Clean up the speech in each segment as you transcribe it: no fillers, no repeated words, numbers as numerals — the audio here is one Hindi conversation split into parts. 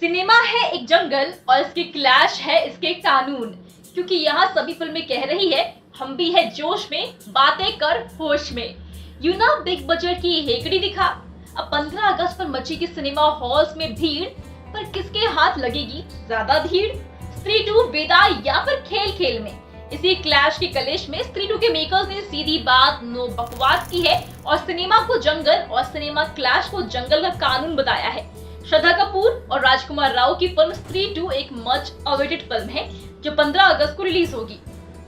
सिनेमा है एक जंगल और इसके क्लैश है इसके कानून, क्योंकि यहाँ सभी फिल्में कह रही है हम भी है जोश में, बातें कर होश में। यू ना बिग बजट की हेकड़ी दिखा। अब 15 अगस्त पर मची की सिनेमा हॉल्स में भीड़, पर किसके हाथ लगेगी ज्यादा भीड़? स्त्री 2 बेदा या फिर खेल खेल में? इसी क्लैश के कलेश में स्त्री 2 के मेकर्स ने सीधी बात नो बकवास की है और सिनेमा को जंगल और सिनेमा क्लैश को जंगल का कानून बताया है। श्रद्धा कपूर और राजकुमार राव की फिल्म स्त्री 2 एक मच अवेटेड फिल्म है जो 15 अगस्त को रिलीज होगी,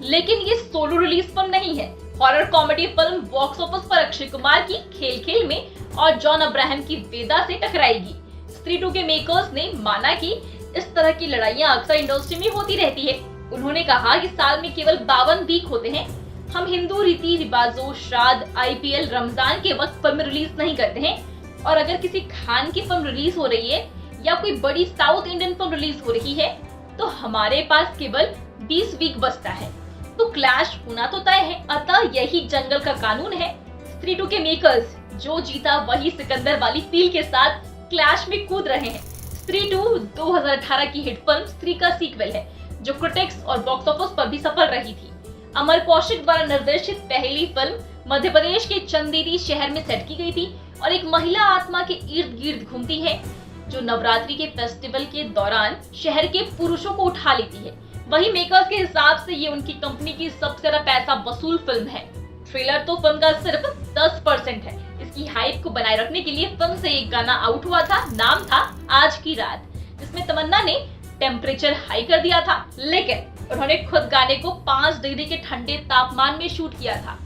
लेकिन ये सोलो रिलीज फिल्म नहीं है। Horror comedy film box office पर अक्षय कुमार की खेल खेल में और जॉन अब्राहम की वेदा से टकराएगी। स्त्री 2 के मेकर्स ने माना कि इस तरह की लड़ाइयां अक्सर इंडस्ट्री में होती रहती है। उन्होंने कहा कि साल में केवल 52 वीक होते हैं। हम हिंदू रीति रिवाजों, श्राद्ध, IPL, रमजान के वक्त फिल्म रिलीज नहीं करते हैं, और अगर किसी खान की फिल्म रिलीज हो रही है या कोई बड़ी साउथ इंडियन फिल्म रिलीज हो रही है तो हमारे पास केवल 20 वीक बचता है, तो क्लैश होना तो तय है। अतः यही जंगल का कानून है। स्त्री 2 के मेकर्स जो जीता वही सिकंदर वाली फील के साथ क्लैश में कूद रहे हैं। स्त्री 2 2018 की हिट फिल्म स्त्री का सीक्वल है जो क्रिटिक्स और बॉक्स ऑफिस पर भी सफल रही थी। अमर कौशिक द्वारा निर्देशित पहली फिल्म मध्य प्रदेश के चंदेरी शहर में सेट की गई थी और एक महिला आत्मा के इर्द गिर्द घूमती है जो नवरात्रि के फेस्टिवल के दौरान शहर के पुरुषों को उठा लेती है। वही मेकर्स के हिसाब से ये उनकी कंपनी की सबसे ज्यादा पैसा वसूल फिल्म है। ट्रेलर तो फिल्म का सिर्फ 10% है। इसकी हाइप को बनाए रखने के लिए फिल्म से एक गाना आउट हुआ था, नाम था आज की रात, जिसमें तमन्ना ने टेम्परेचर हाई कर दिया था, लेकिन उन्होंने खुद गाने को 5 डिग्री के ठंडे तापमान में शूट किया था।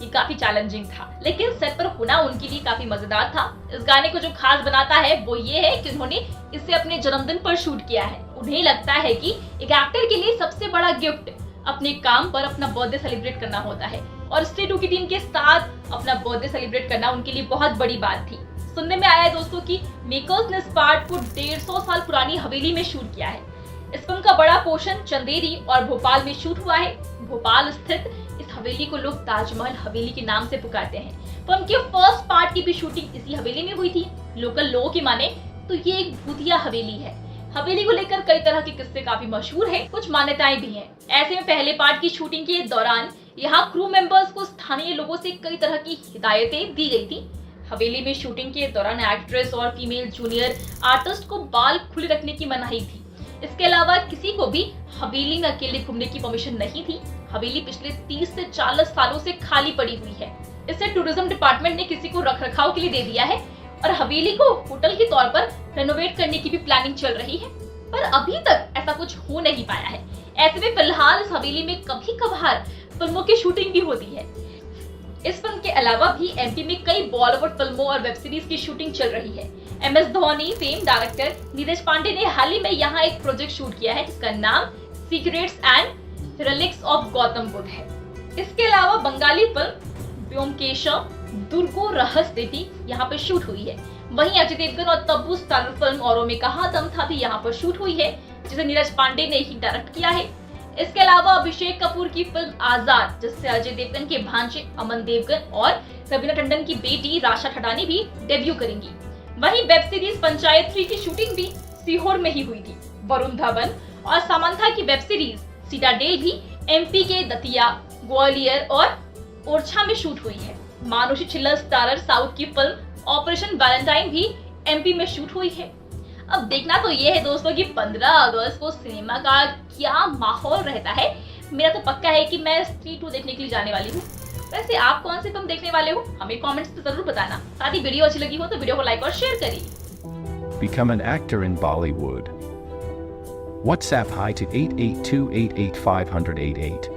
ये काफी चैलेंजिंग था, लेकिन सेट पर होना उनके लिए काफी मजेदार था। इस गाने को जो खास बनाता है वो ये है कि उन्होंने इसे अपने जन्मदिन पर शूट किया है। उन्हें लगता है कि एक एक्टर के लिए सबसे बड़ा गिफ्ट अपने काम पर अपना बर्थडे सेलिब्रेट करना होता है, और स्त्री 2 की टीम के साथ अपना बर्थडे सेलिब्रेट करना उनके लिए बहुत बड़ी बात थी। सुनने में आया है दोस्तों कि मेकर्स ने इस पार्ट को 150 साल पुरानी हवेली में शूट किया है। इस फिल्म का बड़ा पोर्शन चंदेरी और भोपाल में शूट हुआ है। भोपाल स्थित इस हवेली को लोग ताजमहल हवेली के नाम से पुकारते हैं। फिल्म के फर्स्ट पार्ट की भी शूटिंग इसी हवेली में हुई थी। लोकल लोगों की माने तो ये एक भूतिया हवेली है। हवेली को लेकर कई तरह के किस्से काफी मशहूर हैं, कुछ मान्यताएं भी हैं। ऐसे में पहले पार्ट की शूटिंग के दौरान यहाँ क्रू मेंबर्स को स्थानीय लोगों से कई तरह की हिदायतें दी गई थी। हवेली में शूटिंग के दौरान एक्ट्रेस और फीमेल जूनियर आर्टिस्ट को बाल खुले रखने की मनाही थी। इसके अलावा किसी को भी हवेली में अकेले घूमने की परमिशन नहीं थी। हवेली पिछले 30 से 40 सालों से खाली पड़ी हुई है। इसे टूरिज्म डिपार्टमेंट ने किसी को रखरखाव के लिए दे दिया है और हवेली को होटल के तौर पर रेनोवेट करने की भी प्लानिंग चल रही है, पर अभी तक ऐसा कुछ हो नहीं पाया है। ऐसे में फिलहाल इस हवेली में कभी कभार फिल्मों की शूटिंग भी होती है। इस फिल्म के अलावा भी MP में कई बॉलीवुड फिल्मों और वेब सीरीज की शूटिंग चल रही है। MS Dhoni fame director Neeraj Pandey ने हाल ही में यहाँ एक प्रोजेक्ट शूट किया है जिसका नाम secrets and relics of Gautam Buddha है। इसके अलावा बंगाली फिल्म व्योमकेश दुर्गो रहस्य भी यहाँ पर शूट हुई है। वहीं अजय देवगन और तब्बू स्टारर फिल्म औरों में कहा दम था भी यहाँ पर शूट हुई है, जिसे नीरज पांडे ने ही डायरेक्ट किया है। इसके अलावा अभिषेक कपूर की फिल्म आजाद, जिससे अजय देवगन के भांजे अमन देवगन और रवीना टंडन की बेटी राशा ठडानी भी डेब्यू करेंगी। वहीं वेब सीरीज पंचायत 3 की शूटिंग भी सीहोर में ही हुई थी। वरुण धवन और सामंथा की वेब सीरीज सीताडेल भी MP के दतिया, ग्वालियर और ओरछा में शूट हुई है। मानुषी छिल्लर स्टारर साउथ की फिल्म ऑपरेशन वैलेंटाइन भी MP में शूट हुई है। अब देखना तो ये है दोस्तों कि 15 अगस्त को सिनेमा का क्या माहौल रहता है। मेरा तो पक्का है कि मैं स्त्री 2 देखने के लिए जाने वाली हूँ। वैसे आप कौन सी फिल्म देखने वाले हो हमें कमेंट्स में जरूर बताना। साथ ही वीडियो अच्छी लगी हो तो वीडियो को लाइक और शेयर करिए। Become an actor in Bollywood. WhatsApp hi to 8828850088.